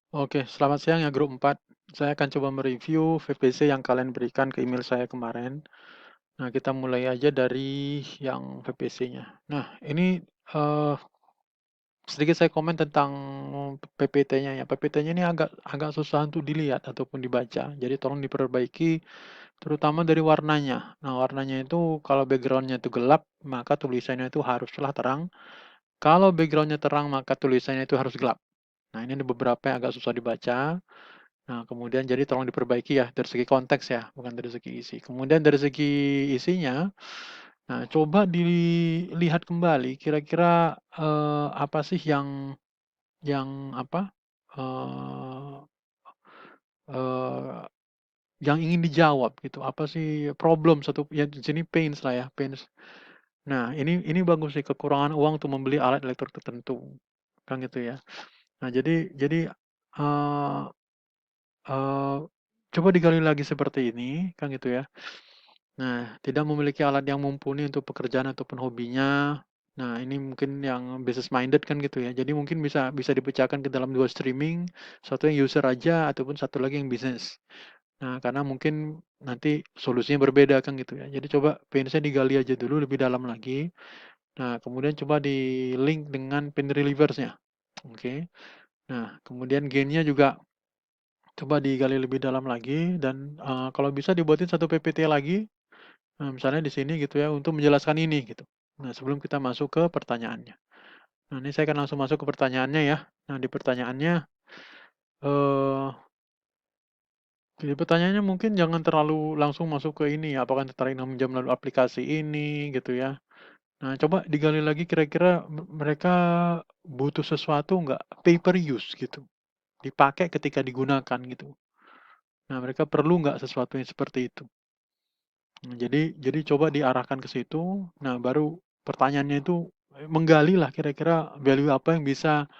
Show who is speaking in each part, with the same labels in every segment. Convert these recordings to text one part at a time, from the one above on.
Speaker 1: Oke, selamat siang ya grup 4. Saya akan coba mereview VPC yang kalian berikan ke email saya kemarin. Nah, kita mulai aja dari yang VPC-nya. Nah, ini eh, sedikit saya komen tentang PPT-nya ya. PPT-nya ini agak agak susah untuk dilihat ataupun dibaca. Jadi tolong diperbaiki terutama dari warnanya. Nah, warnanya itu kalau background-nya itu gelap, maka tulisannya itu haruslah terang. Kalau background-nya terang, maka tulisannya itu harus gelap. Nah, ini ada beberapa yang agak susah dibaca. Nah, kemudian jadi tolong diperbaiki ya dari segi konteks ya, bukan dari segi isi. Kemudian dari segi isinya, nah coba dilihat kembali kira-kira apa sih yang apa eh eh, yang ingin dijawab gitu. Apa sih problem satu ya di sini pains lah ya, pains. Nah, ini bagus sih kekurangan uang untuk membeli alat elektronik tertentu. Kan gitu ya. Nah, jadi eh eh, coba digali lagi seperti ini, kan gitu ya. Nah, tidak memiliki alat yang mumpuni untuk pekerjaan ataupun hobinya. Nah, ini mungkin yang business minded kan gitu ya. Jadi mungkin bisa bisa dipecahkan ke dalam dua streaming, satu yang user aja ataupun satu lagi yang bisnis. Nah, karena mungkin nanti solusinya berbeda kan gitu ya. Jadi coba PNC digali aja dulu lebih dalam lagi. Nah, kemudian coba di link dengan pin relieversnya. Oke. Nah, kemudian gainnya juga coba digali lebih dalam lagi dan kalau bisa dibuatin satu PPT lagi. Nah, misalnya di sini gitu ya, untuk menjelaskan ini gitu. Nah, sebelum kita masuk ke pertanyaannya. Nah, ini saya akan langsung masuk ke pertanyaannya ya. Nah, eh di pertanyaannya mungkin jangan terlalu langsung masuk ke ini ya, apakah tertarik meminjam melalui aplikasi ini gitu ya. Nah, coba digali lagi kira-kira mereka butuh sesuatu nggak pay per use gitu, dipakai ketika digunakan gitu. Nah, mereka perlu nggak sesuatu yang seperti itu. Nah, jadi coba diarahkan ke situ. Nah, baru pertanyaannya itu menggali lah kira-kira value apa yang bisa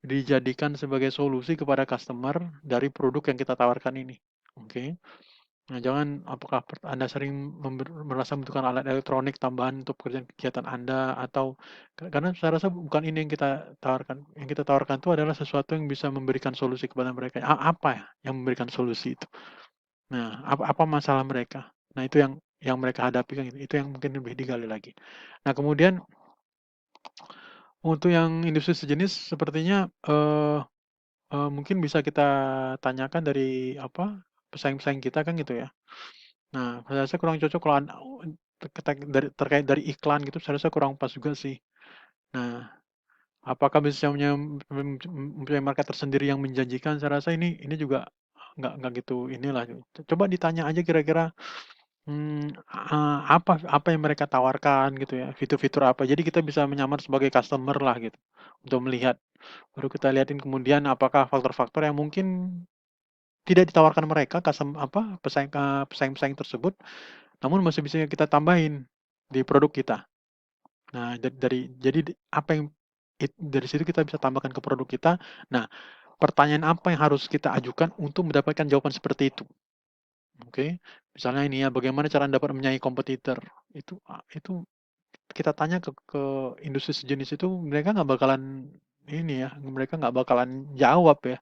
Speaker 1: dijadikan sebagai solusi kepada customer dari produk yang kita tawarkan ini. Oke. Nah, jangan apakah Anda sering merasa membutuhkan alat elektronik tambahan untuk pekerjaan kegiatan Anda atau karena saya rasa bukan ini yang kita tawarkan. Yang kita tawarkan itu adalah sesuatu yang bisa memberikan solusi kepada mereka. Apa ya yang memberikan solusi itu? Nah, apa masalah mereka? Nah, itu yang mereka hadapi kan gitu. Itu yang mungkin lebih digali lagi. Nah, kemudian untuk yang industri sejenis sepertinya mungkin bisa kita tanyakan dari apa pesaing-pesaing kita kan gitu ya. Nah, saya rasa kurang cocok kalau terkait dari iklan gitu, saya rasa kurang pas juga sih. Nah, apakah bisa mempunyai market tersendiri yang menjanjikan? Saya rasa ini juga nggak gitu inilah. Coba ditanya aja kira-kira apa yang mereka tawarkan gitu ya, fitur-fitur apa. Jadi kita bisa menyamar sebagai customer lah gitu, untuk melihat. Baru kita lihatin kemudian apakah faktor-faktor yang mungkin tidak ditawarkan mereka pesaing-pesaing tersebut, namun masih bisa kita tambahin di produk kita. Nah, jadi apa yang dari situ kita bisa tambahkan ke produk kita. Nah, pertanyaan apa yang harus kita ajukan untuk mendapatkan jawaban seperti itu? Oke, misalnya ini ya, bagaimana cara dapat menyaingi kompetitor? Itu kita tanya ke industri sejenis itu, mereka nggak bakalan ini ya, mereka nggak bakalan jawab ya.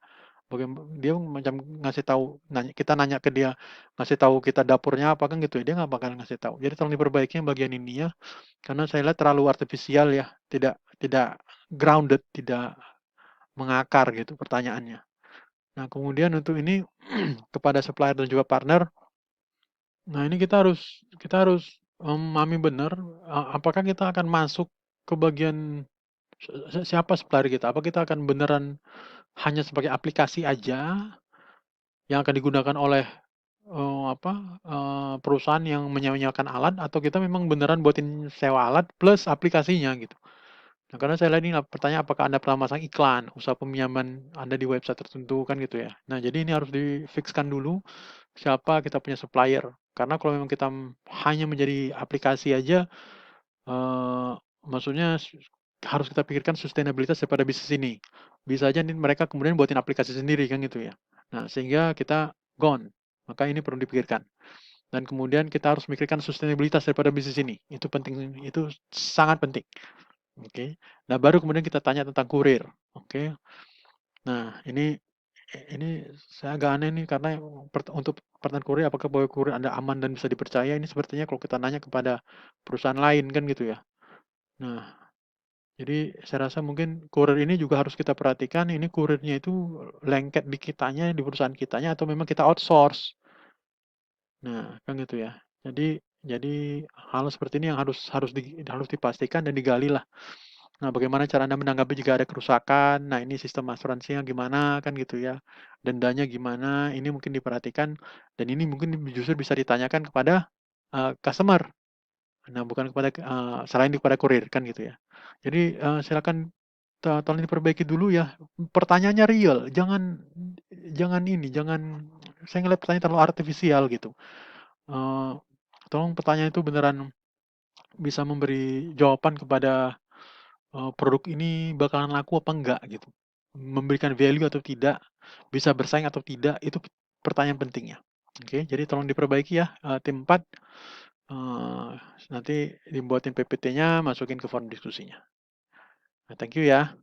Speaker 1: Bagaimana dia macam ngasih tahu, kita nanya ke dia, ngasih tahu kita dapurnya apa kan gitu ya, dia nggak bakalan ngasih tahu. Jadi tolong diperbaiki yang bagian ini ya, karena saya lihat terlalu artifisial ya, tidak tidak grounded, tidak mengakar gitu pertanyaannya. Nah, kemudian untuk ini kepada supplier dan juga partner. Nah, ini kita harus memahami benar apakah kita akan masuk ke bagian siapa supplier kita? Apa kita akan beneran hanya sebagai aplikasi aja yang akan digunakan oleh perusahaan yang menyewakan alat atau kita memang beneran buatin sewa alat plus aplikasinya gitu. Nah, karena saya lihat ini pertanyaan apakah Anda pernah masang iklan usaha peminjaman Anda di website tertentu kan gitu ya. Nah, jadi ini harus difikskan dulu siapa kita punya supplier. Karena kalau memang kita hanya menjadi aplikasi aja, maksudnya harus kita pikirkan sustainabilitas daripada bisnis ini. Bisa aja nih mereka kemudian buatin aplikasi sendiri kan gitu ya. Nah, sehingga kita gone. Maka ini perlu dipikirkan. Dan kemudian kita harus memikirkan sustainabilitas daripada bisnis ini. Itu penting, itu sangat penting. Oke. Nah, baru kemudian kita tanya tentang kurir. Oke. Nah, ini Ini saya agak aneh nih karena untuk pertahanan kurir, apakah bahwa kurir Anda aman dan bisa dipercaya, ini sepertinya kalau kita nanya kepada perusahaan lain kan gitu ya. Nah, jadi saya rasa mungkin kurir ini juga harus kita perhatikan, ini kurirnya itu lengket di kitanya, di perusahaan kitanya, atau memang kita outsource. Nah, kan gitu ya. Jadi hal seperti ini yang harus dipastikan dan digali lah. Nah, bagaimana cara Anda menanggapi jika ada kerusakan? Nah, ini sistem asuransinya gimana kan gitu ya. Dendanya gimana? Ini mungkin diperhatikan dan ini mungkin justru bisa ditanyakan kepada customer. Nah, bukan kepada selain kepada kurir kan gitu ya. Jadi silakan tolong diperbaiki dulu ya. Pertanyaannya real, jangan jangan ini, jangan saya ngeliat pertanyaan terlalu artifisial gitu. Eh, Tolong pertanyaan itu beneran bisa memberi jawaban kepada produk ini bakalan laku apa enggak gitu. Memberikan value atau tidak, bisa bersaing atau tidak, itu pertanyaan pentingnya. Oke, jadi tolong diperbaiki ya, tim 4, eee, nanti dibuatin PPT-nya, masukin ke forum diskusinya. Nah, thank you ya.